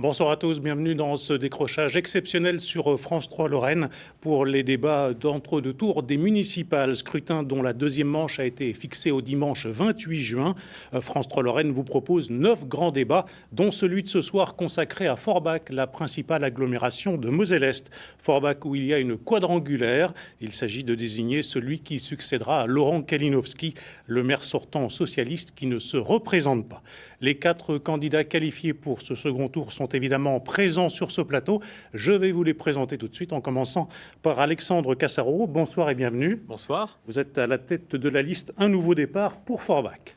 Bonsoir à tous, bienvenue dans ce décrochage exceptionnel sur France 3 Lorraine pour les débats d'entre-deux tours des municipales, scrutin dont la deuxième manche a été fixée au dimanche 28 juin. France 3 Lorraine vous propose 9 grands débats, dont celui de ce soir consacré à Forbach, la principale agglomération de Moselle-Est. Forbach où il y a une quadrangulaire. Il s'agit de désigner celui qui succédera à Laurent Kalinowski, le maire sortant socialiste qui ne se représente pas. Les 4 candidats qualifiés pour ce second tour sont évidemment présents sur ce plateau. Je vais vous les présenter tout de suite en commençant par Alexandre Cassaro. Bonsoir et bienvenue. Bonsoir. Vous êtes à la tête de la liste Un nouveau départ pour Forbach.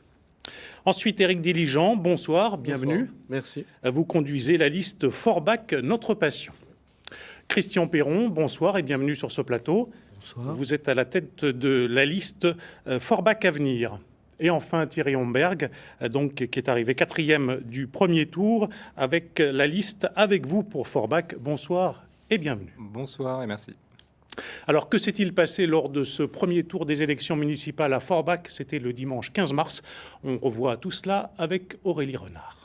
Ensuite, Éric Diligent, bonsoir, bienvenue. Bonsoir. Merci. Vous conduisez la liste Forbach, notre passion. Christian Perron, bonsoir et bienvenue sur ce plateau. Bonsoir. Vous êtes à la tête de la liste Forbach Avenir. Et enfin Thierry Homberg, donc, qui est arrivé 4e du premier tour avec la liste Avec vous pour Forbach. Bonsoir et bienvenue. Bonsoir et merci. Alors, que s'est-il passé lors de ce premier tour des élections municipales à Forbach? C'était le dimanche 15 mars. On revoit tout cela avec Aurélie Renard.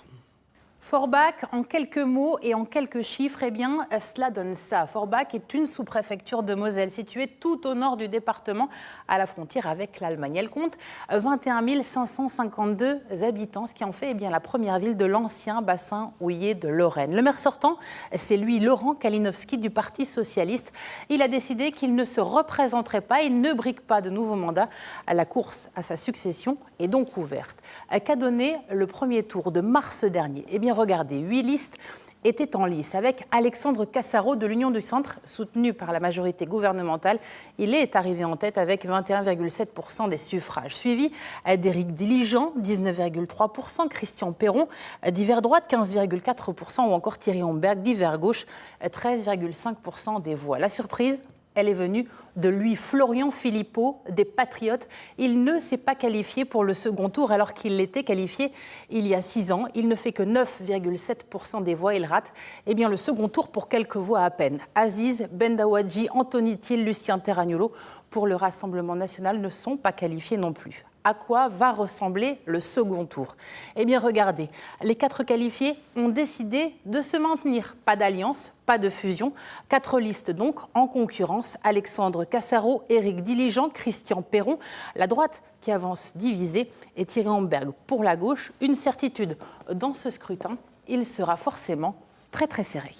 Forbach, en quelques mots et en quelques chiffres, eh bien, cela donne ça. Forbach est une sous-préfecture de Moselle située tout au nord du département, à la frontière avec l'Allemagne. Elle compte 21 552 habitants, ce qui en fait la première ville de l'ancien bassin houiller de Lorraine. Le maire sortant, c'est lui, Laurent Kalinowski, du Parti socialiste. Il a décidé qu'il ne se représenterait pas, il ne brigue pas de nouveau mandat. La course à sa succession est donc ouverte. Qu'a donné le premier tour de mars dernier? Eh bien, regardez, 8 listes étaient en lice avec Alexandre Cassaro de l'Union du Centre, soutenu par la majorité gouvernementale. Il est arrivé en tête avec 21,7% des suffrages, suivi d'Éric Diligent, 19,3%, Christian Perron, d'hiver droite, 15,4%, ou encore Thierry Homberg, d'hiver gauche, 13,5% des voix. La surprise, elle est venue de lui, Florian Philippot, des Patriotes. Il ne s'est pas qualifié pour le second tour alors qu'il l'était qualifié il y a 6 ans. Il ne fait que 9,7% des voix. Il rate le second tour pour quelques voix à peine. Aziz Bendawadji, Anthony Thiel, Lucien Terragnolo, pour le Rassemblement national, ne sont pas qualifiés non plus. À quoi va ressembler le second tour? Eh bien, regardez, les 4 qualifiés ont décidé de se maintenir. Pas d'alliance, pas de fusion. 4 listes donc en concurrence. Alexandre Cassaro, Éric Diligent, Christian Perron. La droite qui avance divisée et Thierry Homberg pour la gauche. Une certitude, dans ce scrutin, il sera forcément très très serré.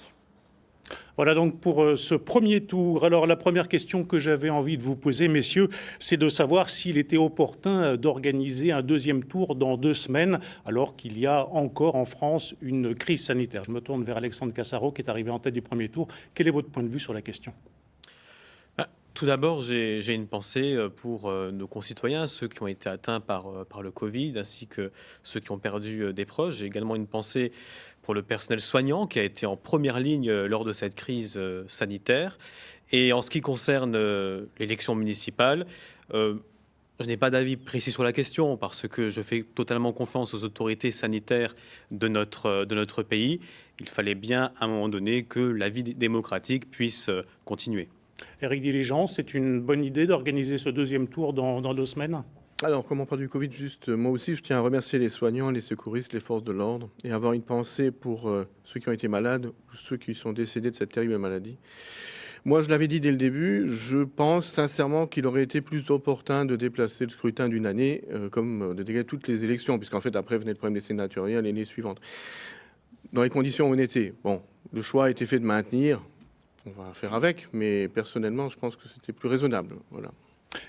Voilà donc pour ce premier tour. Alors la première question que j'avais envie de vous poser, messieurs, c'est de savoir s'il était opportun d'organiser un deuxième tour dans 2 semaines, alors qu'il y a encore en France une crise sanitaire. Je me tourne vers Alexandre Cassaro, qui est arrivé en tête du premier tour. Quel est votre point de vue sur la question ? Tout d'abord, j'ai une pensée pour nos concitoyens, ceux qui ont été atteints par le Covid, ainsi que ceux qui ont perdu des proches. J'ai également une pensée pour le personnel soignant qui a été en première ligne lors de cette crise sanitaire. Et en ce qui concerne l'élection municipale, je n'ai pas d'avis précis sur la question parce que je fais totalement confiance aux autorités sanitaires de notre pays. Il fallait bien à un moment donné que la vie démocratique puisse continuer. Éric Diligent, c'est une bonne idée d'organiser ce deuxième tour dans 2 semaines ? Alors, comme on parle du Covid, juste moi aussi, je tiens à remercier les soignants, les secouristes, les forces de l'ordre et avoir une pensée pour ceux qui ont été malades ou ceux qui sont décédés de cette terrible maladie. Moi, je l'avais dit dès le début, je pense sincèrement qu'il aurait été plus opportun de déplacer le scrutin d'une année, comme de décaler toutes les élections, puisqu'en fait, après venait le problème des sénatoriales l'année suivante. Dans les conditions où on était, bon, le choix a été fait de maintenir. On va faire avec, mais personnellement, je pense que c'était plus raisonnable. Voilà.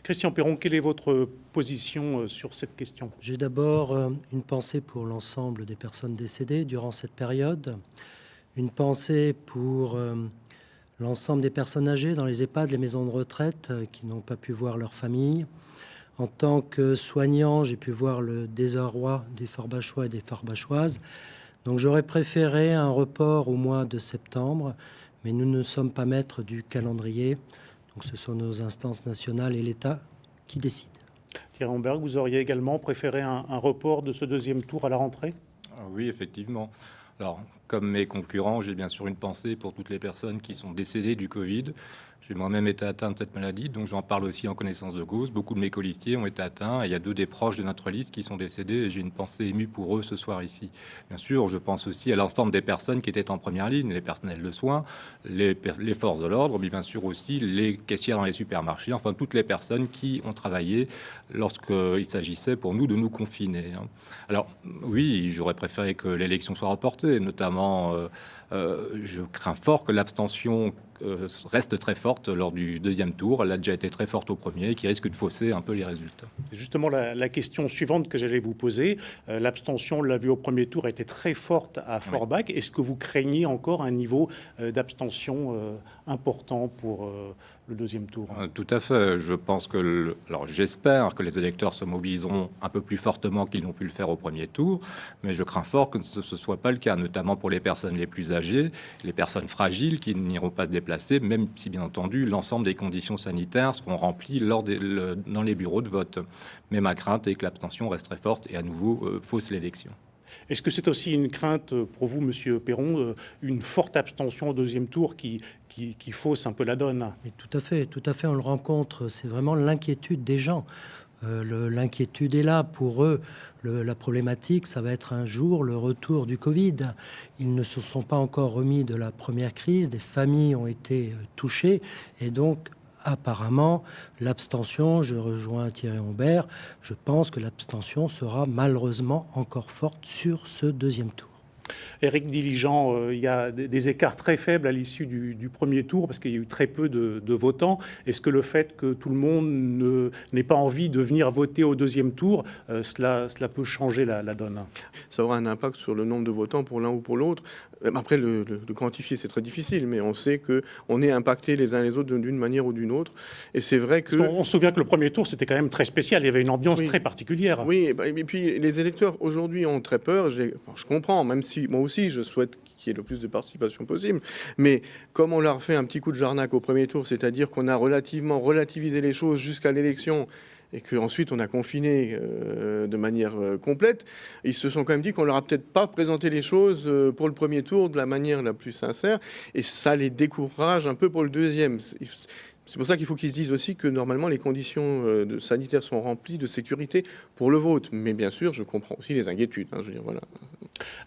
Christian Perron, quelle est votre position sur cette question ? J'ai d'abord une pensée pour l'ensemble des personnes décédées durant cette période, une pensée pour l'ensemble des personnes âgées dans les EHPAD, les maisons de retraite, qui n'ont pas pu voir leur famille. En tant que soignant, j'ai pu voir le désarroi des Forbachois et des Forbachoises. Donc j'aurais préféré un report au mois de septembre, mais nous ne sommes pas maîtres du calendrier. Donc ce sont nos instances nationales et l'État qui décident. Thierry Homberg, vous auriez également préféré un report de ce deuxième tour à la rentrée ? Oui, effectivement. Alors, Comme mes concurrents, j'ai bien sûr une pensée pour toutes les personnes qui sont décédées du Covid. J'ai moi-même été atteint de cette maladie, donc j'en parle aussi en connaissance de cause. Beaucoup de mes colistiers ont été atteints, et il y a 2 des proches de notre liste qui sont décédés, et j'ai une pensée émue pour eux ce soir ici. Bien sûr, je pense aussi à l'ensemble des personnes qui étaient en première ligne, les personnels de soins, les forces de l'ordre, mais bien sûr aussi les caissières dans les supermarchés, enfin toutes les personnes qui ont travaillé lorsqu'il s'agissait pour nous de nous confiner. Alors oui, j'aurais préféré que l'élection soit reportée, notamment je crains fort que l'abstention reste très forte lors du deuxième tour. Elle a déjà été très forte au premier, qui risque de fausser un peu les résultats. C'est justement la question suivante que j'allais vous poser. L'abstention, on l'a vu au premier tour, était très forte à Forbach. Oui. Est-ce que vous craignez encore un niveau d'abstention important pour le deuxième tour? Tout à fait. Je pense que, alors j'espère que les électeurs se mobiliseront un peu plus fortement qu'ils n'ont pu le faire au premier tour, mais je crains fort que ce ne soit pas le cas, notamment pour les personnes les plus âgées, les personnes fragiles qui n'iront pas se déplacer, même si bien entendu l'ensemble des conditions sanitaires seront remplies dans les bureaux de vote. Mais ma crainte est que l'abstention reste très forte et à nouveau fausse l'élection. Est-ce que c'est aussi une crainte pour vous, Monsieur Perron, une forte abstention au deuxième tour qui fausse un peu la donne? Mais tout à fait, on le rencontre. C'est vraiment l'inquiétude des gens. L'inquiétude est là pour eux. La problématique, ça va être un jour le retour du Covid. Ils ne se sont pas encore remis de la première crise. Des familles ont été touchées et donc apparemment, l'abstention, je rejoins Thierry Humbert, je pense que l'abstention sera malheureusement encore forte sur ce deuxième tour. Éric Diligent, il y a des écarts très faibles à l'issue du premier tour parce qu'il y a eu très peu de votants. Est-ce que le fait que tout le monde n'ait pas envie de venir voter au deuxième tour, cela peut changer la donne? Ça aura un impact sur le nombre de votants pour l'un ou pour l'autre. Après, le quantifier, c'est très difficile, mais on sait qu'on est impactés les uns les autres d'une manière ou d'une autre. Et c'est vrai que... On se souvient que le premier tour, c'était quand même très spécial. Il y avait une ambiance très particulière. Oui, et puis les électeurs, aujourd'hui, ont très peur. Je comprends, même si moi aussi, je souhaite qu'il y ait le plus de participation possible. Mais comme on leur fait un petit coup de jarnac au premier tour, c'est-à-dire qu'on a relativisé les choses jusqu'à l'élection, et qu'ensuite on a confiné de manière complète, ils se sont quand même dit qu'on leur a peut-être pas présenté les choses pour le premier tour de la manière la plus sincère, et ça les décourage un peu pour le deuxième. C'est pour ça qu'il faut qu'ils se disent aussi que normalement les conditions sanitaires sont remplies de sécurité pour le vote. Mais bien sûr, je comprends aussi les inquiétudes. Je veux dire, voilà.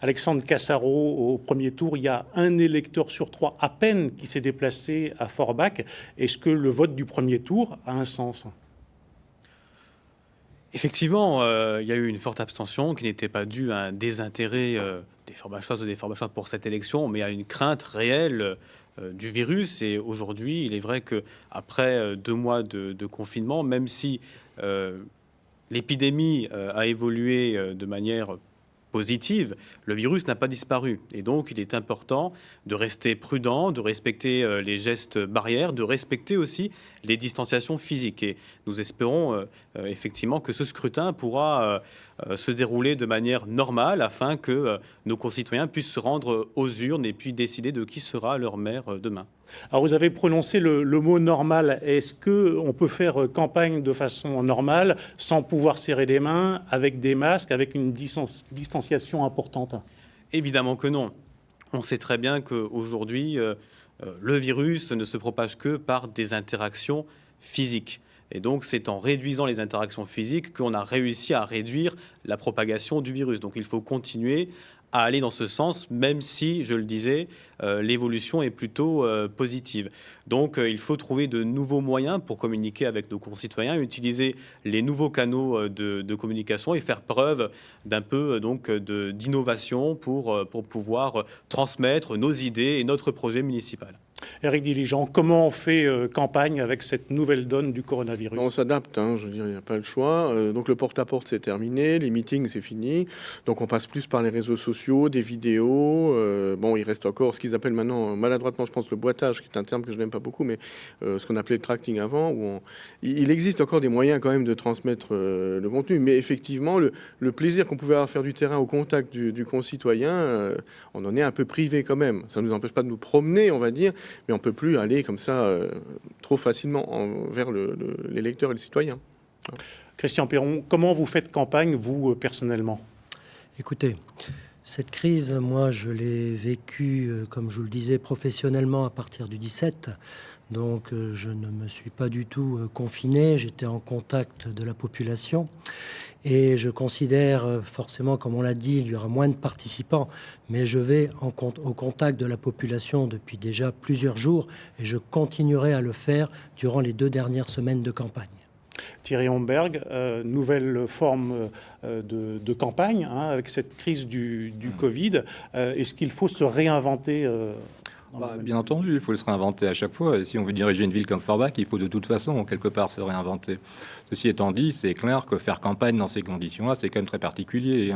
Alexandre Cassaro, au premier tour, il y a un électeur sur 3 à peine qui s'est déplacé à Forbach. Est-ce que le vote du premier tour a un sens ? Effectivement, il y a eu une forte abstention qui n'était pas due à un désintérêt des Forbachoises ou des Forbachois pour cette élection, mais à une crainte réelle du virus. Et aujourd'hui, il est vrai qu'après 2 mois de confinement, même si l'épidémie a évolué de manière positive, le virus n'a pas disparu. Et donc, il est important de rester prudent, de respecter les gestes barrières, de respecter aussi les distanciations physiques. Et nous espérons effectivement que ce scrutin pourra se dérouler de manière normale afin que nos concitoyens puissent se rendre aux urnes et puis décider de qui sera leur maire demain. Alors vous avez prononcé le mot normal. Est-ce qu'on peut faire campagne de façon normale, sans pouvoir serrer des mains, avec des masques, avec une distanciation importante? Évidemment que non. On sait très bien qu'aujourd'hui, le virus ne se propage que par des interactions physiques. Et donc, c'est en réduisant les interactions physiques qu'on a réussi à réduire la propagation du virus. Donc, il faut continuer à aller dans ce sens, même si, je le disais, l'évolution est plutôt positive. Donc, il faut trouver de nouveaux moyens pour communiquer avec nos concitoyens, utiliser les nouveaux canaux de communication et faire preuve d'un peu d'innovation pour pouvoir transmettre nos idées et notre projet municipal. Éric Diligent, comment on fait campagne avec cette nouvelle donne du coronavirus? On s'adapte, je veux dire, il n'y a pas le choix. Donc le porte-à-porte, c'est terminé, les meetings, c'est fini. Donc on passe plus par les réseaux sociaux, des vidéos. Il reste encore ce qu'ils appellent maintenant, maladroitement, je pense, le boitage, qui est un terme que je n'aime pas beaucoup, mais ce qu'on appelait le tracking avant. Il existe encore des moyens quand même de transmettre le contenu. Mais effectivement, le plaisir qu'on pouvait avoir à faire du terrain au contact du concitoyen, on en est un peu privé quand même. Ça ne nous empêche pas de nous promener, on va dire, mais on ne peut plus aller comme ça trop facilement vers l'électeur et le citoyen. Christian Perron, comment vous faites campagne, vous, personnellement? Écoutez, Cette crise, moi, je l'ai vécue, comme je vous le disais, professionnellement à partir du 17. Donc, je ne me suis pas du tout confiné. J'étais en contact de la population. Et je considère forcément, comme on l'a dit, il y aura moins de participants. Mais je vais au contact de la population depuis déjà plusieurs jours. Et je continuerai à le faire durant les 2 dernières semaines de campagne. Thierry Homberg, nouvelle forme de campagne avec cette crise du Covid. Est-ce qu'il faut se réinventer Bien entendu, il faut se réinventer à chaque fois. Et si on veut diriger une ville comme Forbach, il faut de toute façon, quelque part, se réinventer. Ceci étant dit, c'est clair que faire campagne dans ces conditions-là, c'est quand même très particulier.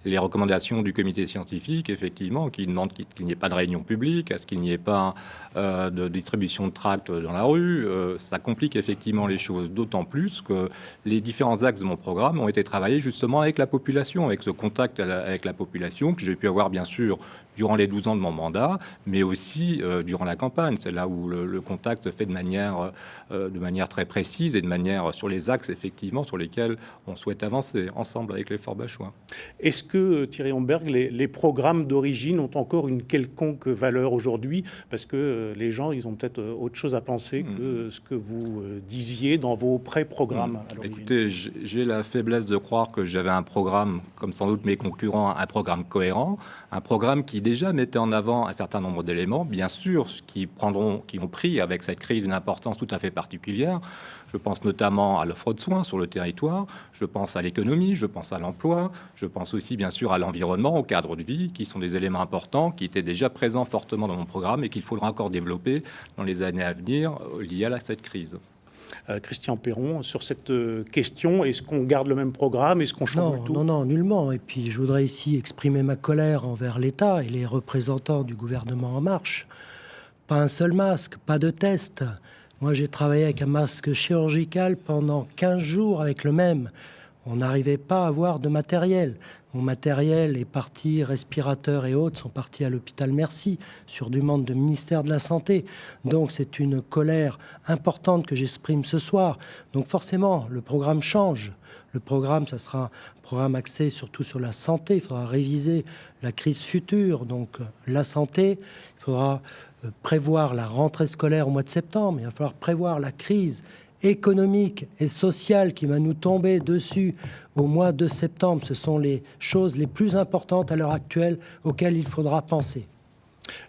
Les recommandations du comité scientifique, effectivement, qui demandent qu'il n'y ait pas de réunion publique, à ce qu'il n'y ait pas de distribution de tracts dans la rue, ça complique effectivement les choses. D'autant plus que les différents axes de mon programme ont été travaillés justement avec la population, avec ce contact avec la population que j'ai pu avoir, bien sûr, durant les 12 ans de mon mandat, mais aussi durant la campagne. C'est là où le contact se fait de manière très précise et de manière sur les axes, effectivement, sur lesquels on souhaite avancer ensemble avec les Forbachois. Est-ce que, Thierry Homberg, les programmes d'origine ont encore une quelconque valeur aujourd'hui? Parce que les gens, ils ont peut-être autre chose à penser que ce que vous disiez dans vos pré-programmes. Écoutez, j'ai la faiblesse de croire que j'avais un programme, comme sans doute mes concurrents, un programme cohérent, un programme qui déjà mettait en avant un certain nombre d'éléments, bien sûr, qui ont pris avec cette crise une importance tout à fait particulière. Je pense notamment à l'offre de soins sur le territoire, je pense à l'économie, je pense à l'emploi, je pense aussi bien sûr à l'environnement, au cadre de vie, qui sont des éléments importants, qui étaient déjà présents fortement dans mon programme et qu'il faudra encore développer dans les années à venir liées à cette crise. Christian Perron, sur cette question, est-ce qu'on garde le même programme? Est-ce qu'on change tout? Non, nullement. Et puis, je voudrais ici exprimer ma colère envers l'État et les représentants du gouvernement En Marche. Pas un seul masque, pas de test. Moi, j'ai travaillé avec un masque chirurgical pendant 15 jours avec le même. On n'arrivait pas à avoir de matériel. Mon matériel est parti, respirateurs et autres sont partis à l'hôpital Merci, sur demande du ministère de la Santé. Donc c'est une colère importante que j'exprime ce soir. Donc forcément, le programme change. Le programme, ça sera un programme axé surtout sur la santé. Il faudra réviser la crise future, donc la santé. Il faudra prévoir la rentrée scolaire au mois de septembre. Il va falloir prévoir la crise économique et sociale qui va nous tomber dessus au mois de septembre. Ce sont les choses les plus importantes à l'heure actuelle auxquelles il faudra penser.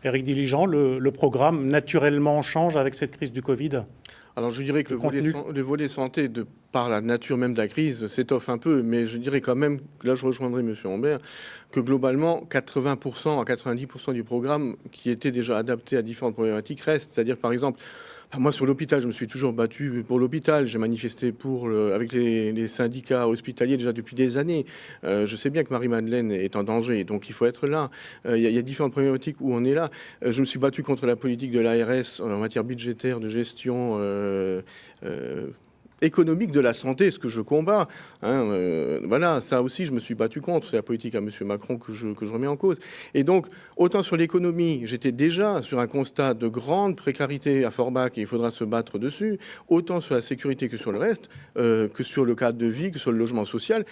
Éric Diligent, le programme naturellement change avec cette crise du Covid? Alors je dirais que le volet santé, par la nature même de la crise, s'étoffe un peu, mais je dirais quand même, là je rejoindrai M. Humbert, que globalement 80% à 90% du programme qui était déjà adapté à différentes problématiques reste. C'est-à-dire par exemple, moi, sur l'hôpital, je me suis toujours battu pour l'hôpital. J'ai manifesté avec les syndicats hospitaliers déjà depuis des années. Je sais bien que Marie-Madeleine est en danger, donc il faut être là. Il y a différentes problématiques où on est là. Je me suis battu contre la politique de l'ARS en matière budgétaire, de gestion économique de la santé, ce que je combats. Voilà, ça aussi, je me suis battu contre. C'est la politique à M. Macron que je remets en cause. Et donc, autant sur l'économie, j'étais déjà sur un constat de grande précarité à Forbach et il faudra se battre dessus, autant sur la sécurité que sur le reste, que sur le cadre de vie, que sur le logement social.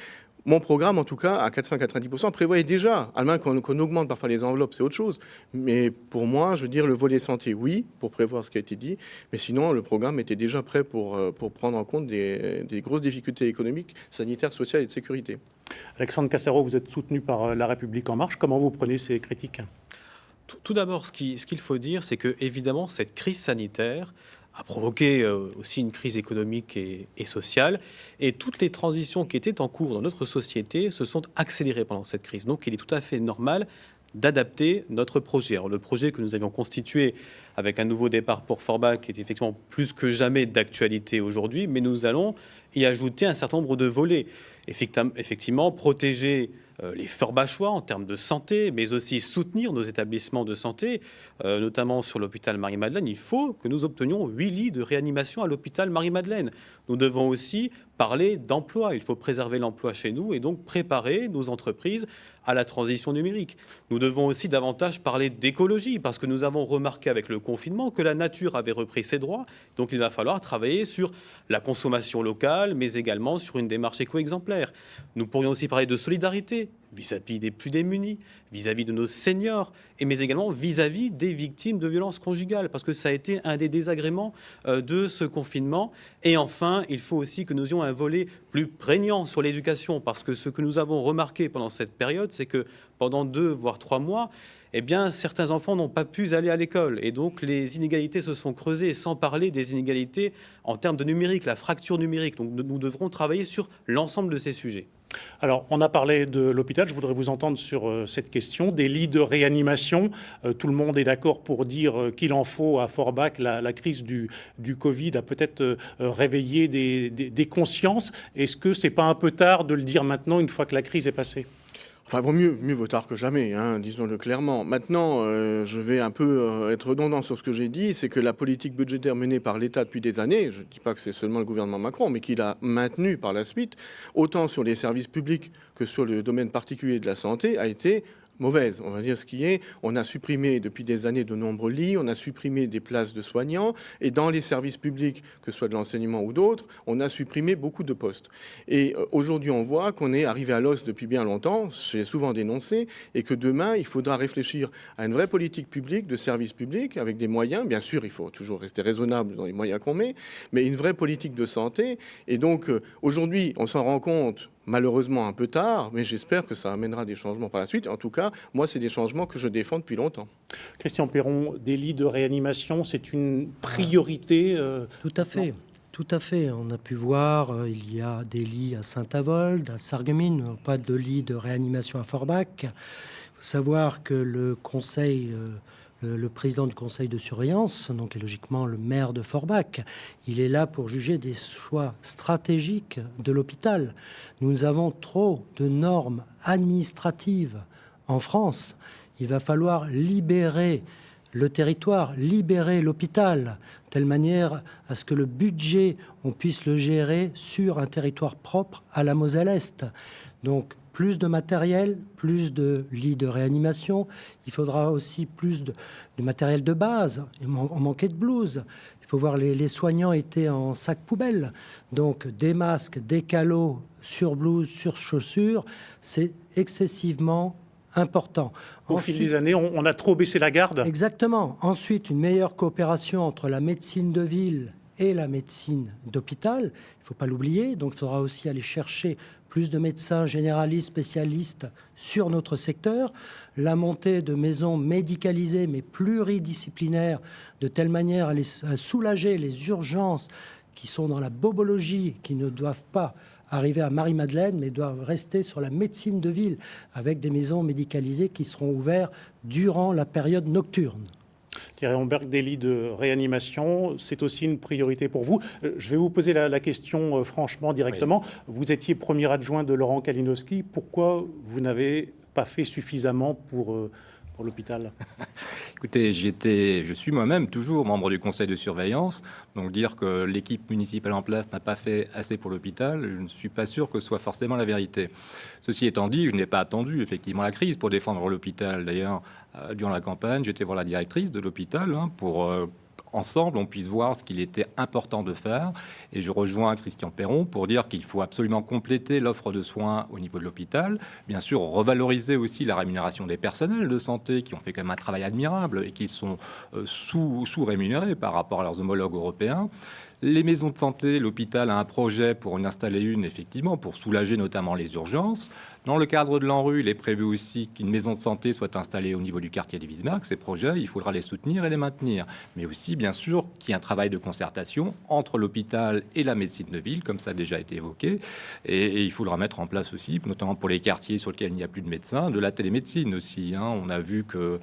Mon programme, en tout cas, à 80-90%, prévoyait déjà, à moins qu'on augmente parfois les enveloppes, c'est autre chose. Mais pour moi, je veux dire, le volet santé, oui, pour prévoir ce qui a été dit. Mais sinon, le programme était déjà prêt pour prendre en compte des grosses difficultés économiques, sanitaires, sociales et de sécurité. Alexandre Cassero, vous êtes soutenu par La République En Marche. Comment vous prenez ces critiques? Tout d'abord, ce qu'il faut dire, c'est que, évidemment, cette crise sanitaire a provoqué aussi une crise économique et sociale. Et toutes les transitions qui étaient en cours dans notre société se sont accélérées pendant cette crise. Donc il est tout à fait normal d'adapter notre projet. Alors, le projet que nous avions constitué avec un nouveau départ pour Forbach est effectivement plus que jamais d'actualité aujourd'hui, mais nous allons y ajouter un certain nombre de volets. Effectivement, protéger les Forbachois en termes de santé, mais aussi soutenir nos établissements de santé, notamment sur l'hôpital Marie-Madeleine. Il faut que nous obtenions 8 lits de réanimation à l'hôpital Marie-Madeleine. Nous devons aussi parler d'emploi. Il faut préserver l'emploi chez nous et donc préparer nos entreprises à la transition numérique. Nous devons aussi davantage parler d'écologie parce que nous avons remarqué avec le confinement que la nature avait repris ses droits. Donc il va falloir travailler sur la consommation locale, mais également sur une démarche éco-exemplaire. Nous pourrions aussi parler de solidarité. santé, vis-à-vis des plus démunis, vis-à-vis de nos seniors, mais également vis-à-vis des victimes de violences conjugales, parce que ça a été un des désagréments de ce confinement. Et enfin, il faut aussi que nous ayons un volet plus prégnant sur l'éducation, parce que ce que nous avons remarqué pendant cette période, c'est que pendant 2 voire 3 mois, eh bien, certains enfants n'ont pas pu aller à l'école. Et donc, les inégalités se sont creusées, sans parler des inégalités en termes de numérique, la fracture numérique. Donc, nous devrons travailler sur l'ensemble de ces sujets. Alors, on a parlé de l'hôpital, je voudrais vous entendre sur cette question. Des lits de réanimation, tout le monde est d'accord pour dire qu'il en faut à Forbach. La crise du Covid a peut-être réveillé des consciences. Est-ce que c'est pas un peu tard de le dire maintenant, une fois que la crise est passée ? Enfin, mieux vaut tard que jamais, hein, disons-le clairement. Maintenant, je vais un peu être redondant sur ce que j'ai dit, c'est que la politique budgétaire menée par l'État depuis des années, je ne dis pas que c'est seulement le gouvernement Macron, mais qu'il a maintenu par la suite, autant sur les services publics que sur le domaine particulier de la santé, a été mauvaise. On va dire ce qui est. On a supprimé depuis des années de nombreux lits, on a supprimé des places de soignants, et dans les services publics, que ce soit de l'enseignement ou d'autres, on a supprimé beaucoup de postes. Et aujourd'hui, on voit qu'on est arrivé à l'os depuis bien longtemps, j'ai souvent dénoncé, et que demain, il faudra réfléchir à une vraie politique publique, de services publics, avec des moyens. Bien sûr, il faut toujours rester raisonnable dans les moyens qu'on met, mais une vraie politique de santé. Et donc, aujourd'hui, on s'en rend compte, malheureusement un peu tard, mais j'espère que ça amènera des changements par la suite. En tout cas, moi, c'est des changements que je défends depuis longtemps. Christian Perron, des lits de réanimation, c'est une priorité Tout à fait. Tout à fait. On a pu voir, il y a des lits à Saint-Avold, à Sarreguemines, pas de lits de réanimation à Forbach. Il faut savoir que le conseil... le président du conseil de surveillance, donc est logiquement le maire de Forbach, il est là pour juger des choix stratégiques de l'hôpital. Nous avons trop de normes administratives en France. Il va falloir libérer le territoire, libérer l'hôpital, de telle manière à ce que le budget, on puisse le gérer sur un territoire propre à la Moselle-Est. Donc, plus de matériel, plus de lits de réanimation. Il faudra aussi plus de matériel de base. On manquait de blouses. Il faut voir, les soignants étaient en sac poubelle. Donc, des masques, des calots sur blouse, sur chaussures, c'est excessivement important. Au fil des années, on a trop baissé la garde. Exactement. Ensuite, une meilleure coopération entre la médecine de ville et la médecine d'hôpital. Il ne faut pas l'oublier. Donc, il faudra aussi aller chercher plus de médecins généralistes, spécialistes sur notre secteur, la montée de maisons médicalisées mais pluridisciplinaires, de telle manière à soulager les urgences qui sont dans la bobologie, qui ne doivent pas arriver à Marie-Madeleine, mais doivent rester sur la médecine de ville, avec des maisons médicalisées qui seront ouvertes durant la période nocturne. Thierry Homberg, des lits de réanimation, c'est aussi une priorité pour vous. Je vais vous poser la question franchement, directement. Oui. Vous étiez premier adjoint de Laurent Kalinowski. Pourquoi vous n'avez pas fait suffisamment pour l'hôpital? Écoutez, je suis moi-même toujours membre du conseil de surveillance, donc dire que l'équipe municipale en place n'a pas fait assez pour l'hôpital, je ne suis pas sûr que ce soit forcément la vérité. Ceci étant dit, je n'ai pas attendu effectivement la crise pour défendre l'hôpital. D'ailleurs, durant la campagne, j'étais voir la directrice de l'hôpital pour ensemble, on puisse voir ce qu'il était important de faire. Et je rejoins Christian Perron pour dire qu'il faut absolument compléter l'offre de soins au niveau de l'hôpital. Bien sûr, revaloriser aussi la rémunération des personnels de santé qui ont fait quand même un travail admirable et qui sont sous-rémunérés par rapport à leurs homologues européens. Les maisons de santé, l'hôpital a un projet pour en installer une, effectivement, pour soulager notamment les urgences. Dans le cadre de l'ANRU, il est prévu aussi qu'une maison de santé soit installée au niveau du quartier des Bismarck. Ces projets, il faudra les soutenir et les maintenir. Mais aussi, bien sûr, qu'il y ait un travail de concertation entre l'hôpital et la médecine de ville, comme ça a déjà été évoqué. Et il faudra mettre en place aussi, notamment pour les quartiers sur lesquels il n'y a plus de médecins, de la télémédecine aussi. On a vu que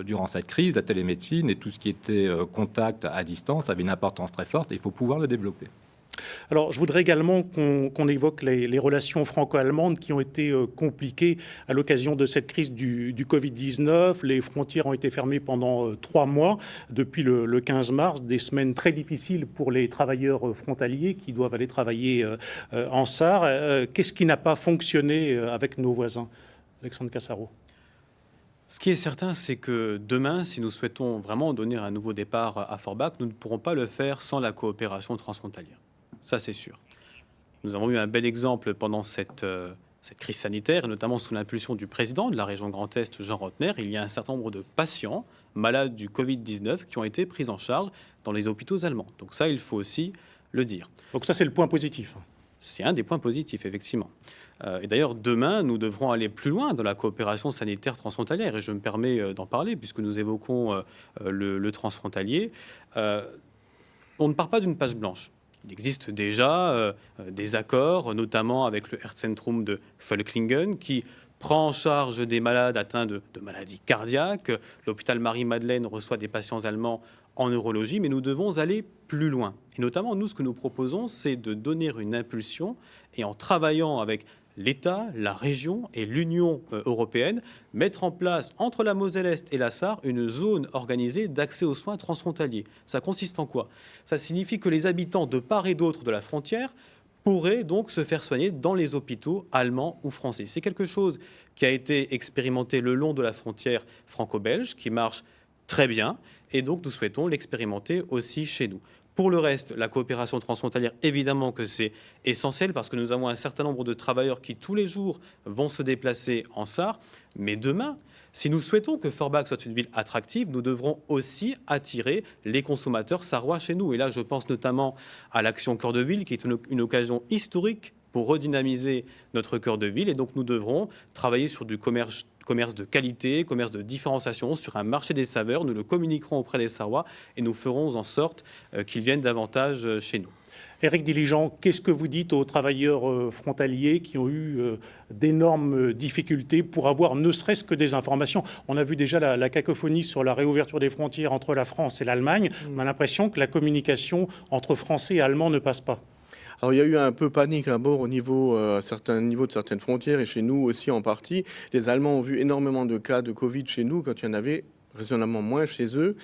durant cette crise, la télémédecine et tout ce qui était contact à distance avait une importance très forte et il faut pouvoir le développer. Alors, je voudrais également qu'on évoque les relations franco-allemandes qui ont été compliquées à l'occasion de cette crise du Covid-19. Les frontières ont été fermées pendant 3 mois, depuis le 15 mars, des semaines très difficiles pour les travailleurs frontaliers qui doivent aller travailler en SAR. Qu'est-ce qui n'a pas fonctionné avec nos voisins? Alexandre Cassaro. Ce qui est certain, c'est que demain, si nous souhaitons vraiment donner un nouveau départ à Forbach, nous ne pourrons pas le faire sans la coopération transfrontalière. Ça, c'est sûr. Nous avons eu un bel exemple pendant cette cette crise sanitaire, et notamment sous l'impulsion du président de la région Grand Est, Jean Rottner, il y a un certain nombre de patients malades du Covid-19 qui ont été pris en charge dans les hôpitaux allemands. Donc ça, il faut aussi le dire. Donc ça, c'est le point positif. C'est un des points positifs, effectivement. Et d'ailleurs, demain, nous devrons aller plus loin dans la coopération sanitaire transfrontalière. Et je me permets d'en parler, puisque nous évoquons le transfrontalier. On ne part pas d'une page blanche. Il existe déjà des accords, notamment avec le Herzzentrum de Völklingen, qui prend en charge des malades atteints de maladies cardiaques. L'hôpital Marie-Madeleine reçoit des patients allemands en neurologie, mais nous devons aller plus loin. Et notamment, nous, ce que nous proposons, c'est de donner une impulsion et en travaillant avec l'État, la région et l'Union européenne, mettre en place entre la Moselle-Est et la Sarre une zone organisée d'accès aux soins transfrontaliers. Ça consiste en quoi? Ça signifie que les habitants de part et d'autre de la frontière pourraient donc se faire soigner dans les hôpitaux allemands ou français. C'est quelque chose qui a été expérimenté le long de la frontière franco-belge, qui marche très bien, et donc nous souhaitons l'expérimenter aussi chez nous. Pour le reste, la coopération transfrontalière, évidemment que c'est essentiel parce que nous avons un certain nombre de travailleurs qui, tous les jours, vont se déplacer en Sarre. Mais demain, si nous souhaitons que Forbach soit une ville attractive, nous devrons aussi attirer les consommateurs sarrois chez nous. Et là, je pense notamment à l'Action Cœur de Ville, qui est une occasion historique pour redynamiser notre cœur de ville. Et donc, nous devrons travailler sur du commerce de qualité, commerce de différenciation, sur un marché des saveurs. Nous le communiquerons auprès des Sarrois et nous ferons en sorte qu'ils viennent davantage chez nous. Éric Diligent, qu'est-ce que vous dites aux travailleurs frontaliers qui ont eu d'énormes difficultés pour avoir ne serait-ce que des informations? On a vu déjà la cacophonie sur la réouverture des frontières entre la France et l'Allemagne. On a l'impression que la communication entre Français et Allemands ne passe pas. Alors, il y a eu un peu panique à bord à certains niveaux de certaines frontières et chez nous aussi en partie. Les Allemands ont vu énormément de cas de Covid chez nous quand il y en avait raisonnablement moins chez eux.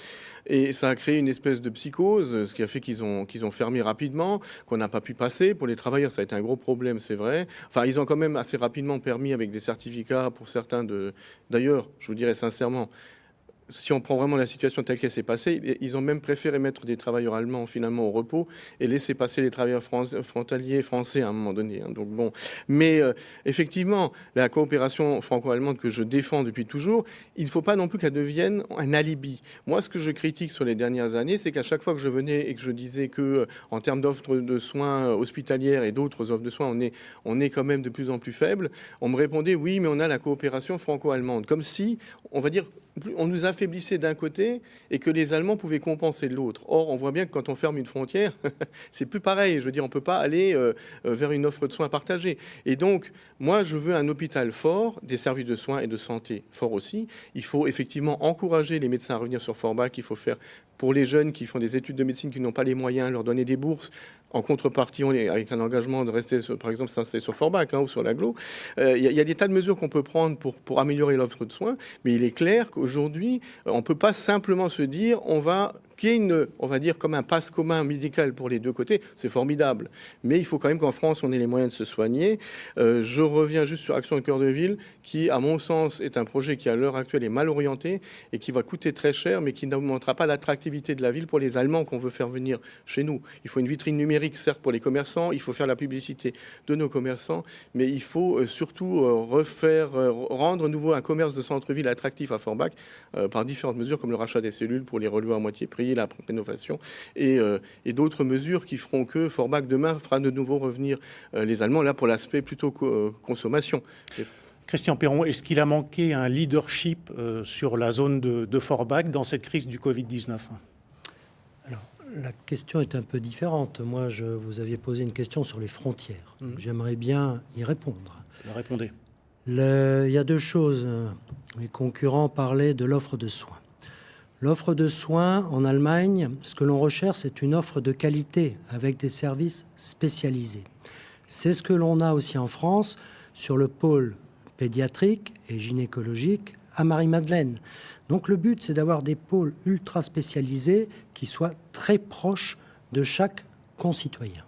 Et ça a créé une espèce de psychose, ce qui a fait qu'ils ont fermé rapidement, qu'on n'a pas pu passer. Pour les travailleurs, ça a été un gros problème, c'est vrai. Enfin, ils ont quand même assez rapidement permis avec des certificats pour certains de... D'ailleurs, je vous dirais sincèrement, si on prend vraiment la situation telle qu'elle s'est passée, ils ont même préféré mettre des travailleurs allemands finalement au repos et laisser passer les travailleurs frontaliers français à un moment donné. Donc bon, mais effectivement, la coopération franco-allemande que je défends depuis toujours, il ne faut pas non plus qu'elle devienne un alibi. Moi, ce que je critique sur les dernières années, c'est qu'à chaque fois que je venais et que je disais que en termes d'offres de soins hospitalières et d'autres offres de soins, on est quand même de plus en plus faible, on me répondait oui, mais on a la coopération franco-allemande, comme si, on va dire, on nous affaiblissait d'un côté et que les Allemands pouvaient compenser de l'autre. Or, on voit bien que quand on ferme une frontière, c'est plus pareil. Je veux dire, on ne peut pas aller vers une offre de soins partagée. Et donc, moi, je veux un hôpital fort, des services de soins et de santé forts aussi. Il faut effectivement encourager les médecins à revenir sur Forbach. Il faut faire pour les jeunes qui font des études de médecine qui n'ont pas les moyens, leur donner des bourses. En contrepartie, on est avec un engagement de rester, par exemple, s'installer sur Forbach ou sur l'Aglo. Il y a des tas de mesures qu'on peut prendre pour améliorer l'offre de soins, mais il est clair qu'aujourd'hui, on ne peut pas simplement se dire qu'il y ait on va dire comme un passe commun médical pour les deux côtés, c'est formidable. Mais il faut quand même qu'en France, on ait les moyens de se soigner. Je reviens juste sur Action Cœur de Ville, qui, à mon sens, est un projet qui, à l'heure actuelle, est mal orienté et qui va coûter très cher, mais qui n'augmentera pas l'attractivité de la ville pour les Allemands qu'on veut faire venir chez nous. Il faut une vitrine numérique, certes, pour les commerçants, il faut faire la publicité de nos commerçants, mais il faut surtout rendre nouveau un commerce de centre-ville attractif à Forbach par différentes mesures, comme le rachat des cellules pour les relevés à moitié prix, la rénovation et d'autres mesures qui feront que Forbach demain fera de nouveau revenir les Allemands, là pour l'aspect plutôt consommation. Christian Perron, est-ce qu'il a manqué un leadership sur la zone de Forbach dans cette crise du Covid-19 ? Alors, la question est un peu différente. Moi, vous aviez posé une question sur les frontières. J'aimerais bien y répondre. Répondez. Il y a deux choses. Les concurrents parlaient de l'offre de soins. L'offre de soins en Allemagne, ce que l'on recherche, c'est une offre de qualité avec des services spécialisés. C'est ce que l'on a aussi en France sur le pôle pédiatrique et gynécologique à Marie-Madeleine. Donc le but, c'est d'avoir des pôles ultra spécialisés qui soient très proches de chaque concitoyen.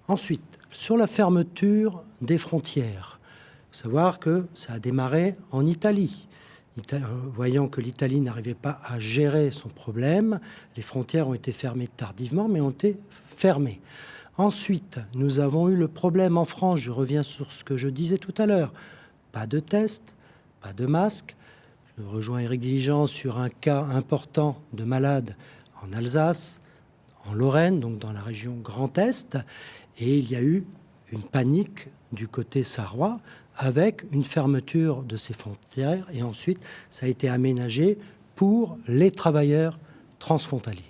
Ensuite, sur la fermeture des frontières, il faut savoir que ça a démarré en Italie. Voyant que l'Italie n'arrivait pas à gérer son problème, les frontières ont été fermées tardivement, mais ont été fermées. Ensuite, nous avons eu le problème en France, je reviens sur ce que je disais tout à l'heure, pas de test, pas de masque. Je rejoins Éric Diligent sur un cas important de malades en Alsace, en Lorraine, donc dans la région Grand Est, et il y a eu une panique du côté sarrois avec une fermeture de ces frontières, et ensuite ça a été aménagé pour les travailleurs transfrontaliers.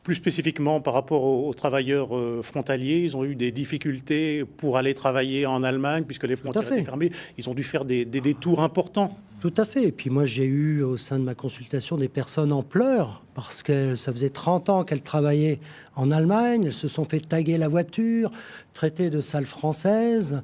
Plus spécifiquement par rapport aux travailleurs frontaliers, ils ont eu des difficultés pour aller travailler en Allemagne puisque les frontières étaient fermées. Ils ont dû faire des détours importants. Tout à fait. Et puis moi, j'ai eu au sein de ma consultation des personnes en pleurs parce que ça faisait 30 ans qu'elles travaillaient en Allemagne. Elles se sont fait taguer la voiture, traiter de sale française.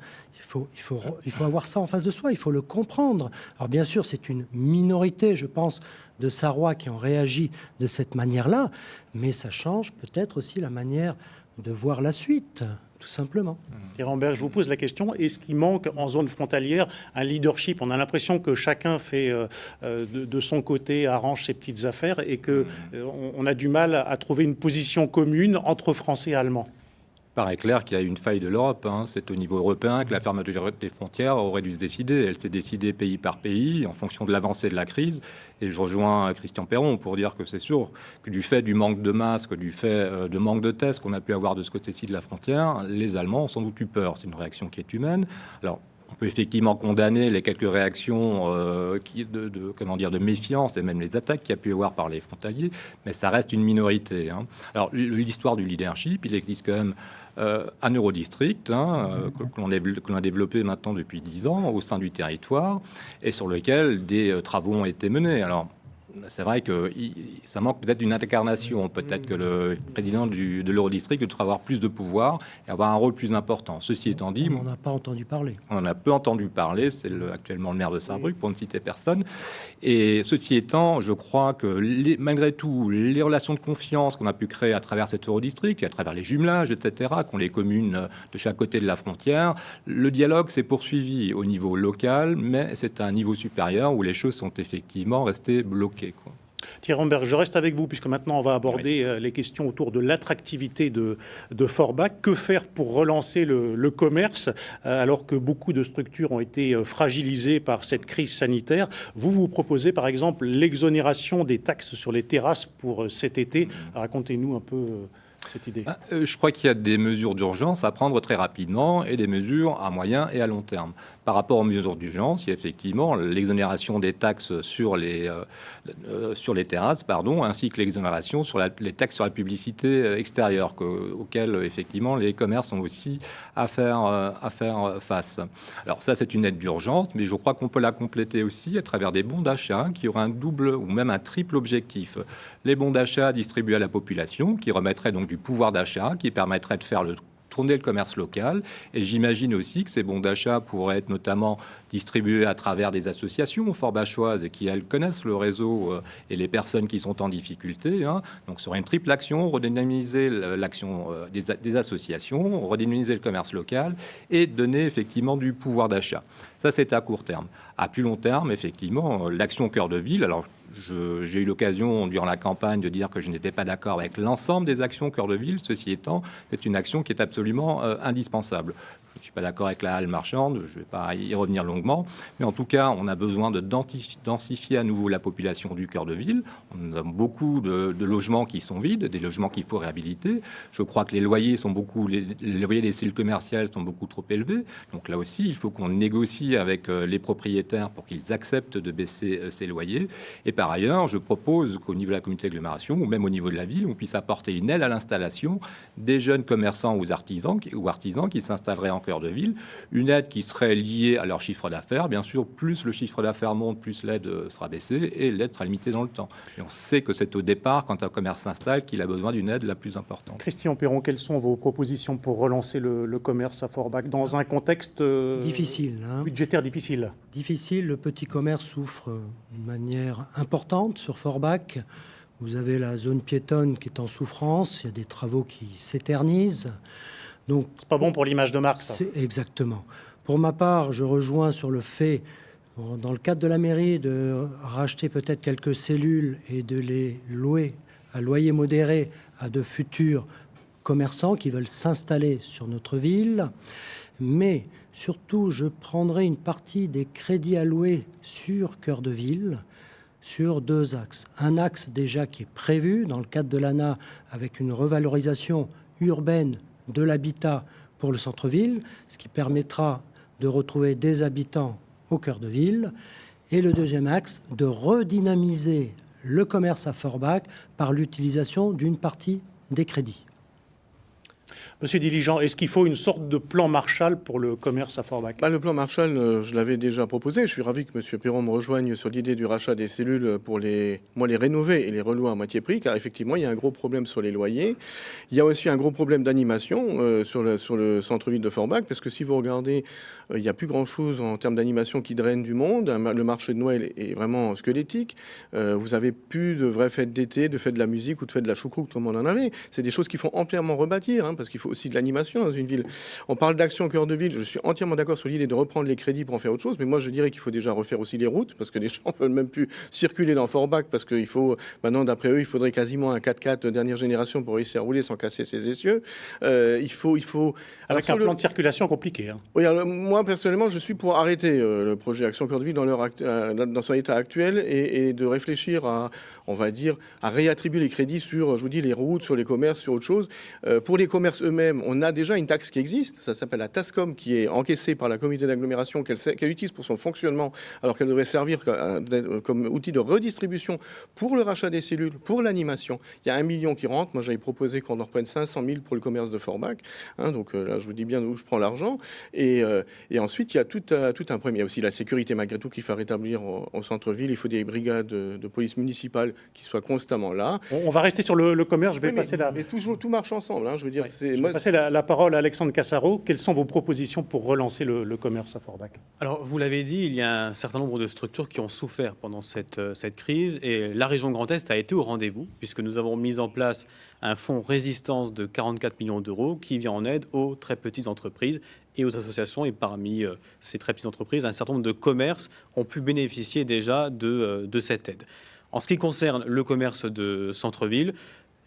Il faut avoir ça en face de soi, il faut le comprendre. Alors bien sûr, c'est une minorité, je pense, de Sarrois qui ont réagi de cette manière-là, mais ça change peut-être aussi la manière de voir la suite, tout simplement. Thierry Ambert, je vous pose la question, est-ce qu'il manque en zone frontalière un leadership? On a l'impression que chacun fait de son côté, arrange ses petites affaires et qu'on a du mal à trouver une position commune entre Français et Allemands. Il paraît clair qu'il y a une faille de l'Europe. C'est au niveau européen que la fermeture des frontières aurait dû se décider. Elle s'est décidée pays par pays en fonction de l'avancée de la crise. Et je rejoins Christian Perron pour dire que c'est sûr que du fait du manque de masques, du fait de manque de tests qu'on a pu avoir de ce côté-ci de la frontière, les Allemands ont sans doute eu peur. C'est une réaction qui est humaine. Alors, on peut effectivement condamner les quelques réactions de méfiance et même les attaques qu'il y a pu y avoir par les frontaliers, mais ça reste une minorité. Alors, l'histoire du leadership, il existe quand même un Eurodistrict que l'on a développé maintenant depuis 10 ans au sein du territoire et sur lequel des travaux ont été menés. Alors, c'est vrai que ça manque peut-être d'une incarnation. Peut-être que le président de l'Eurodistrict devrait avoir plus de pouvoir et avoir un rôle plus important. Ceci étant dit... On n'en a pas entendu parler. On en a peu entendu parler. C'est actuellement le maire de Sarrebruck, pour ne citer personne. Et ceci étant, je crois que malgré tout, les relations de confiance qu'on a pu créer à travers cet Eurodistrict, à travers les jumelages, etc., qu'ont les communes de chaque côté de la frontière, le dialogue s'est poursuivi au niveau local, mais c'est à un niveau supérieur où les choses sont effectivement restées bloquées. Thierry Ambert, je reste avec vous puisque maintenant on va aborder les questions autour de l'attractivité de Forbach. Que faire pour relancer le commerce alors que beaucoup de structures ont été fragilisées par cette crise sanitaire? Vous proposez par exemple l'exonération des taxes sur les terrasses pour cet été. Racontez-nous un peu cette idée. Je crois qu'il y a des mesures d'urgence à prendre très rapidement et des mesures à moyen et à long terme. Par rapport aux mesures d'urgence, il y a effectivement l'exonération des taxes sur les terrasses, ainsi que l'exonération sur les taxes sur la publicité extérieure, auxquelles effectivement les commerces ont aussi à faire face. Alors ça, c'est une aide d'urgence, mais je crois qu'on peut la compléter aussi à travers des bons d'achat qui auraient un double ou même un triple objectif. Les bons d'achat distribués à la population, qui remettraient donc du pouvoir d'achat, qui permettraient de faire tourner le commerce local. Et j'imagine aussi que ces bons d'achat pourraient être notamment distribués à travers des associations forbachoises qui, elles, connaissent le réseau et les personnes qui sont en difficulté. Donc, ce serait une triple action, redynamiser l'action des associations, redynamiser le commerce local et donner effectivement du pouvoir d'achat. Ça, c'est à court terme. À plus long terme, effectivement, l'action cœur de ville. Alors, j'ai eu l'occasion durant la campagne de dire que je n'étais pas d'accord avec l'ensemble des actions cœur de ville. Ceci étant, c'est une action qui est absolument indispensable. Je ne suis pas d'accord avec la halle marchande, je ne vais pas y revenir longuement, mais en tout cas, on a besoin de densifier à nouveau la population du cœur de ville. Nous avons beaucoup de logements qui sont vides, des logements qu'il faut réhabiliter. Je crois que les loyers les loyers des cellules commerciales sont beaucoup trop élevés. Donc là aussi, il faut qu'on négocie avec les propriétaires pour qu'ils acceptent de baisser ces loyers. Et par ailleurs, je propose qu'au niveau de la communauté d'agglomération ou même au niveau de la ville, on puisse apporter une aide à l'installation des jeunes commerçants ou artisans qui s'installeraient en cœur de ville, une aide qui serait liée à leur chiffre d'affaires. Bien sûr, plus le chiffre d'affaires monte, plus l'aide sera baissée et l'aide sera limitée dans le temps. Et on sait que c'est au départ, quand un commerce s'installe, qu'il a besoin d'une aide la plus importante. Christian Perron, quelles sont vos propositions pour relancer le commerce à Forbach dans un contexte difficile, budgétaire difficile? Difficile, le petit commerce souffre d'une manière importante sur Forbach. Vous avez la zone piétonne qui est en souffrance, il y a des travaux qui s'éternisent. Donc, c'est pas bon pour l'image de marque, ça. Exactement. Pour ma part, je rejoins sur le fait, dans le cadre de la mairie, de racheter peut-être quelques cellules et de les louer à loyer modéré à de futurs commerçants qui veulent s'installer sur notre ville. Mais surtout, je prendrai une partie des crédits alloués sur Cœur de Ville sur 2 axes. Un axe déjà qui est prévu dans le cadre de l'ANA avec une revalorisation urbaine de l'habitat pour le centre-ville, ce qui permettra de retrouver des habitants au cœur de ville. Et le deuxième axe, de redynamiser le commerce à Forbach par l'utilisation d'une partie des crédits. Monsieur Diligent, est-ce qu'il faut une sorte de plan Marshall pour le commerce à Forbach? Le plan Marshall, je l'avais déjà proposé. Je suis ravi que M. Perron me rejoigne sur l'idée du rachat des cellules pour les rénover et les relouer à moitié prix, car effectivement, il y a un gros problème sur les loyers. Il y a aussi un gros problème d'animation sur le centre-ville de Forbach, parce que si vous regardez, il n'y a plus grand-chose en termes d'animation qui draine du monde. Le marché de Noël est vraiment squelettique. Vous n'avez plus de vraies fêtes d'été, de fêtes de la musique ou de fêtes de la choucroute comme on en avait. C'est des choses qu'il faut entièrement rebâtir, parce qu'il faut aussi de l'animation dans une ville. On parle d'action cœur de ville. Je suis entièrement d'accord sur l'idée de reprendre les crédits pour en faire autre chose. Mais moi, je dirais qu'il faut déjà refaire aussi les routes, parce que les gens ne veulent même plus circuler dans Forbach, parce qu'il faut, maintenant, d'après eux, il faudrait quasiment un 4x4 de dernière génération pour réussir à rouler sans casser ses essieux. Il faut... Avec un plan de circulation compliqué. Oui, alors, moi, personnellement, je suis pour arrêter le projet Action cœur de ville dans son état actuel et de réfléchir à, on va dire, à réattribuer les crédits sur, je vous dis, les routes, sur les commerces, sur autre chose. Pour les commerces eux-mêmes, on a déjà une taxe qui existe, ça s'appelle la TASCOM, qui est encaissée par la communauté d'agglomération, qu'elle utilise pour son fonctionnement, alors qu'elle devrait servir comme outil de redistribution pour le rachat des cellules, pour l'animation. Il y a 1 million qui rentre. Moi, j'avais proposé qu'on en reprenne 500 000 pour le commerce de Forbach. Donc là, je vous dis bien d'où je prends l'argent. Et ensuite, il y a tout un problème. Il y a aussi la sécurité, malgré tout, qu'il faut rétablir au centre-ville. Il faut des brigades de police municipale qui soient constamment là. On va rester sur le commerce. Je vais passer mais tout marche ensemble. Je veux dire, Je vais passer la parole à Alexandre Cassaro. Quelles sont vos propositions pour relancer le commerce à Forbach? Alors, vous l'avez dit, il y a un certain nombre de structures qui ont souffert pendant cette crise et la région Grand Est a été au rendez-vous puisque nous avons mis en place un fonds résistance de 44 millions d'euros qui vient en aide aux très petites entreprises et aux associations. Et parmi ces très petites entreprises, un certain nombre de commerces ont pu bénéficier déjà de cette aide. En ce qui concerne le commerce de centre-ville,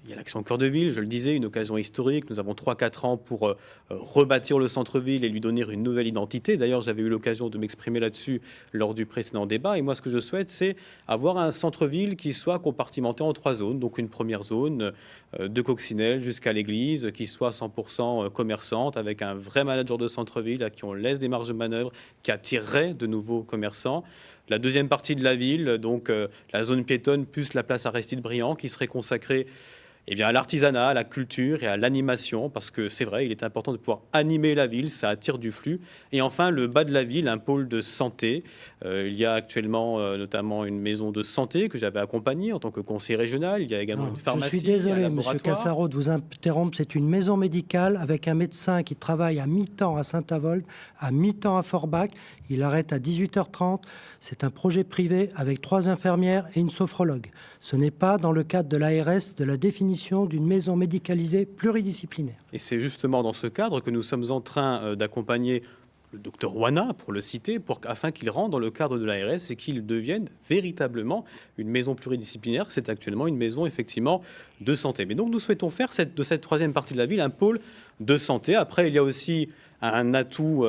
il y a l'action Cœur de Ville, je le disais, une occasion historique. Nous avons 3-4 ans pour rebâtir le centre-ville et lui donner une nouvelle identité. D'ailleurs, j'avais eu l'occasion de m'exprimer là-dessus lors du précédent débat. Et moi, ce que je souhaite, c'est avoir un centre-ville qui soit compartimenté en 3 zones. Donc une première zone de Coccinelle jusqu'à l'église, qui soit 100% commerçante, avec un vrai manager de centre-ville à qui on laisse des marges de manœuvre, qui attirerait de nouveaux commerçants. La deuxième partie de la ville, donc la zone piétonne plus la place Aristide-Briand, qui serait consacrée à l'artisanat, à la culture et à l'animation, parce que c'est vrai, il est important de pouvoir animer la ville, ça attire du flux. Et enfin, le bas de la ville, un pôle de santé. Il y a actuellement notamment une maison de santé que j'avais accompagnée en tant que conseiller régional. Il y a également une pharmacie. Je suis désolé, M. Cassaro, de vous interrompre. C'est une maison médicale avec un médecin qui travaille à mi-temps à Saint-Avold, à mi-temps à Forbach. Il arrête à 18h30. C'est un projet privé avec 3 infirmières et une sophrologue. Ce n'est pas dans le cadre de l'ARS de la définition d'une maison médicalisée pluridisciplinaire. Et c'est justement dans ce cadre que nous sommes en train d'accompagner le docteur Wana, pour le citer, afin qu'il rentre dans le cadre de l'ARS et qu'il devienne véritablement une maison pluridisciplinaire. C'est actuellement une maison, effectivement, de santé. Mais donc, nous souhaitons faire de cette troisième partie de la ville un pôle de santé. Après, il y a aussi un atout,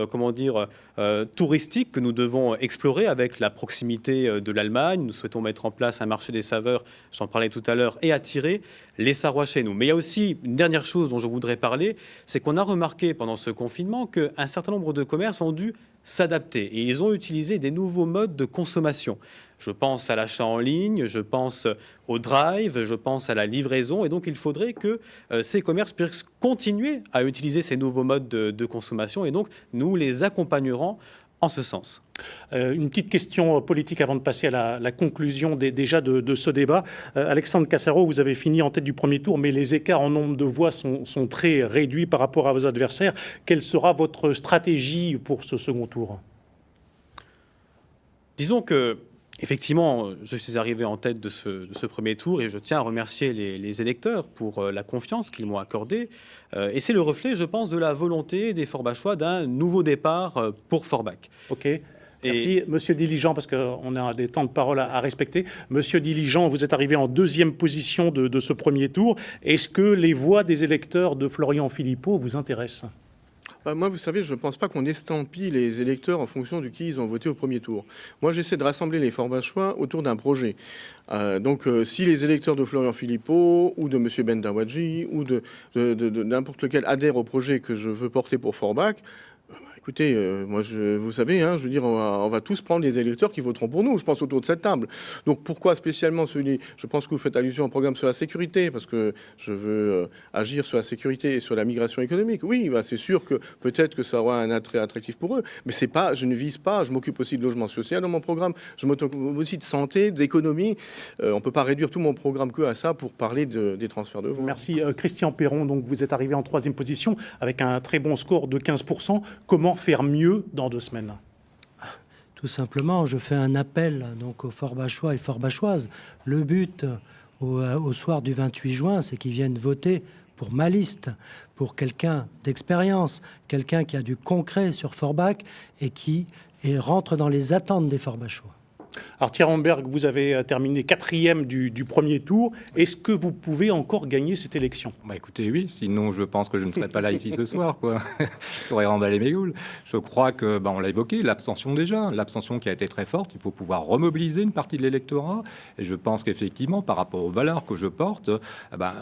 touristique que nous devons explorer avec la proximité de l'Allemagne. Nous souhaitons mettre en place un marché des saveurs, j'en parlais tout à l'heure, et attirer les Sarrois chez nous. Mais il y a aussi une dernière chose dont je voudrais parler, c'est qu'on a remarqué pendant ce confinement qu'un certain nombre de commerces ont dû s'adapter et ils ont utilisé des nouveaux modes de consommation. Je pense à l'achat en ligne, je pense au drive, je pense à la livraison et donc il faudrait que ces commerces puissent continuer à utiliser ces nouveaux modes de consommation et donc nous les accompagnerons en ce sens. Une petite question politique avant de passer à la conclusion déjà de ce débat. Alexandre Cassaro, vous avez fini en tête du premier tour, mais les écarts en nombre de voix sont très réduits par rapport à vos adversaires. Quelle sera votre stratégie pour ce second tour? Disons que, effectivement, je suis arrivé en tête de ce premier tour et je tiens à remercier les électeurs pour la confiance qu'ils m'ont accordée. Et c'est le reflet, je pense, de la volonté des Forbachois d'un nouveau départ pour Forbach. Ok. Merci. Monsieur Diligent, parce qu'on a des temps de parole à respecter. Monsieur Diligent, vous êtes arrivé en deuxième position de ce premier tour. Est-ce que les voix des électeurs de Florian Philippot vous intéressent ? Moi, vous savez, je ne pense pas qu'on estampille les électeurs en fonction de qui ils ont voté au premier tour. Moi, j'essaie de rassembler les Forbachois autour d'un projet. Si les électeurs de Florian Philippot ou de M. Bendawadji ou de n'importe lequel adhèrent au projet que je veux porter pour Forbach, écoutez, vous savez, je veux dire, on va tous prendre les électeurs qui voteront pour nous, je pense, autour de cette table. Donc pourquoi spécialement celui... Je pense que vous faites allusion au programme sur la sécurité, parce que je veux agir sur la sécurité et sur la migration économique. Oui, c'est sûr que peut-être que ça aura un attrait attractif pour eux, mais c'est pas, je ne vise pas, je m'occupe aussi de logement social dans mon programme, je m'occupe aussi de santé, d'économie. On ne peut pas réduire tout mon programme que à ça pour parler des transferts de voix. Merci. Christian Perron, donc vous êtes arrivé en troisième position avec un très bon score de 15%. Comment faire mieux dans 2 semaines ? Tout simplement, je fais un appel donc aux Forbachois et Forbachoises. Le but au soir du 28 juin, c'est qu'ils viennent voter pour ma liste, pour quelqu'un d'expérience, quelqu'un qui a du concret sur Forbach et qui rentre dans les attentes des Forbachois. Alors Thierry Homberg, vous avez terminé 4e du premier tour. Est-ce que vous pouvez encore gagner cette élection ? Écoutez, oui, sinon je pense que je ne serais pas là ici ce soir, quoi. J'aurais remballé mes goules. Je crois que, on l'a évoqué, l'abstention déjà, l'abstention qui a été très forte, il faut pouvoir remobiliser une partie de l'électorat. Et je pense qu'effectivement, par rapport aux valeurs que je porte,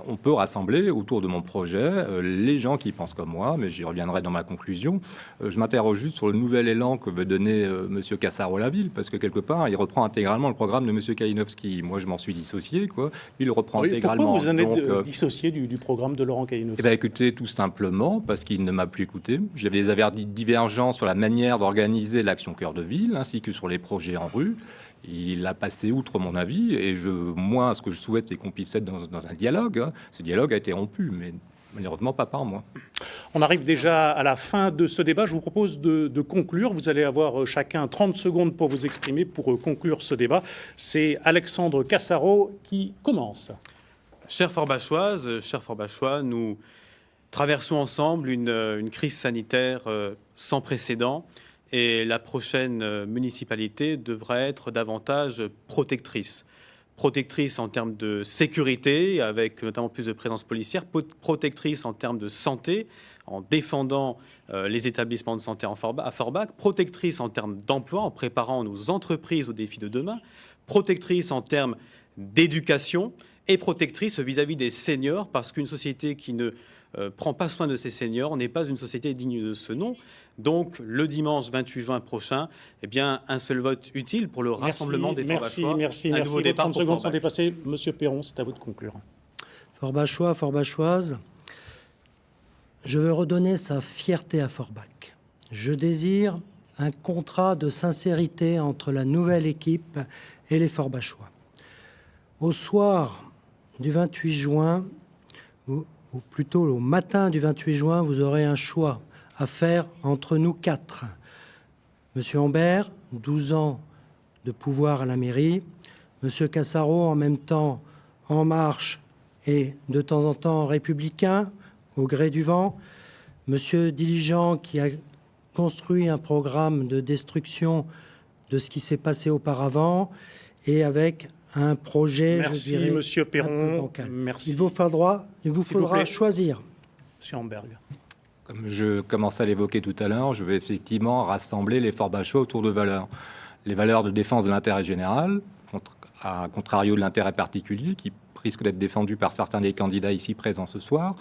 on peut rassembler autour de mon projet les gens qui pensent comme moi, mais j'y reviendrai dans ma conclusion. Je m'interroge juste sur le nouvel élan que veut donner Monsieur Cassaro-Laville, parce que quelque part, il reprend intégralement le programme de M. Kalinowski. Moi, je m'en suis dissocié, quoi. Il le reprend intégralement. Pourquoi vous en êtes dissocié du programme de Laurent Kalinowski ? Écoutez, tout simplement parce qu'il ne m'a plus écouté. J'avais des avis divergents sur la manière d'organiser l'action cœur de ville, ainsi que sur les projets en rue. Il a passé outre mon avis, et moi, ce que je souhaite, c'est qu'on puisse être dans un dialogue. Ce dialogue a été rompu, mais malheureusement pas par moi. On arrive déjà à la fin de ce débat. Je vous propose de conclure. Vous allez avoir chacun 30 secondes pour vous exprimer, pour conclure ce débat. C'est Alexandre Cassaro qui commence. Chères Forbachoises, chers Forbachois, nous traversons ensemble une crise sanitaire sans précédent, et la prochaine municipalité devrait être davantage protectrice. Protectrice en termes de sécurité, avec notamment plus de présence policière, protectrice en termes de santé, en défendant les établissements de santé à Forbach, protectrice en termes d'emploi, en préparant nos entreprises aux défis de demain, protectrice en termes d'éducation et protectrice vis-à-vis des seniors, parce qu'une société qui ne prend pas soin de ses seniors n'est pas une société digne de ce nom. Donc, le dimanche 28 juin prochain, un seul vote utile pour le rassemblement des Forbachois. Merci. Nouveau départ 30 pour secondes Forbach. sont dépassées. Monsieur Perron, c'est à vous de conclure. Forbachois, Forbachoises, je veux redonner sa fierté à Forbach. Je désire un contrat de sincérité entre la nouvelle équipe et les Forbachois. Au soir du 28 juin, ou plutôt au matin du 28 juin, vous aurez un choix à faire entre nous 4. Monsieur Humbert, 12 ans de pouvoir à la mairie. Monsieur Cassaro, en même temps En Marche et de temps en temps républicain, au gré du vent. Monsieur Diligent, qui a construit un programme de destruction de ce qui s'est passé auparavant, et avec un projet, merci, je dirais, Monsieur Perron. Merci. Il vous faudra choisir. Monsieur Homberg. Comme je commençais à l'évoquer tout à l'heure, je vais effectivement rassembler les Forbachois autour de valeurs. Les valeurs de défense de l'intérêt général, à contrario de l'intérêt particulier, qui risque d'être défendu par certains des candidats ici présents ce soir.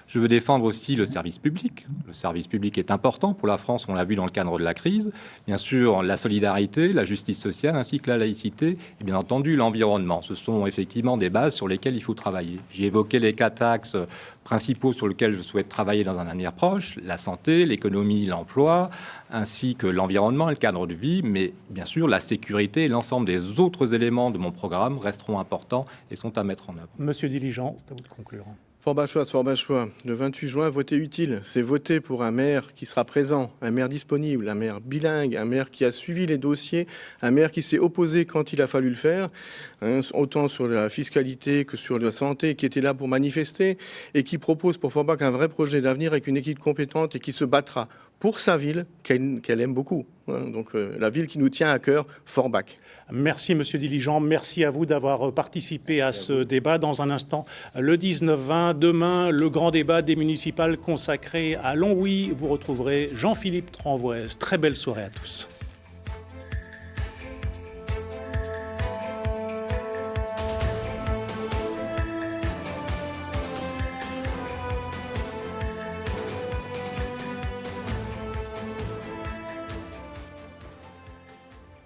Je veux défendre aussi le service public. Le service public est important pour la France, on l'a vu dans le cadre de la crise. Bien sûr, la solidarité, la justice sociale, ainsi que la laïcité, et bien entendu l'environnement. Ce sont effectivement des bases sur lesquelles il faut travailler. J'ai évoqué les 4 axes principaux sur lesquels je souhaite travailler dans un avenir proche, la santé, l'économie, l'emploi, ainsi que l'environnement et le cadre de vie. Mais bien sûr, la sécurité et l'ensemble des autres éléments de mon programme resteront importants et sont à mettre en œuvre. Monsieur Diligent, c'est à vous de conclure. Forbachois, le 28 juin, voter utile, c'est voter pour un maire qui sera présent, un maire disponible, un maire bilingue, un maire qui a suivi les dossiers, un maire qui s'est opposé quand il a fallu le faire, autant sur la fiscalité que sur la santé, qui était là pour manifester et qui propose pour Forbach un vrai projet d'avenir avec une équipe compétente et qui se battra pour sa ville qu'elle aime beaucoup. Donc la ville qui nous tient à cœur, Forbach. Merci Monsieur Diligent, merci à vous d'avoir participé à ce débat. Dans un instant, le 19-20, demain, le grand débat des municipales consacré à Longwy. Vous retrouverez Jean-Philippe Tranvoise. Très belle soirée à tous.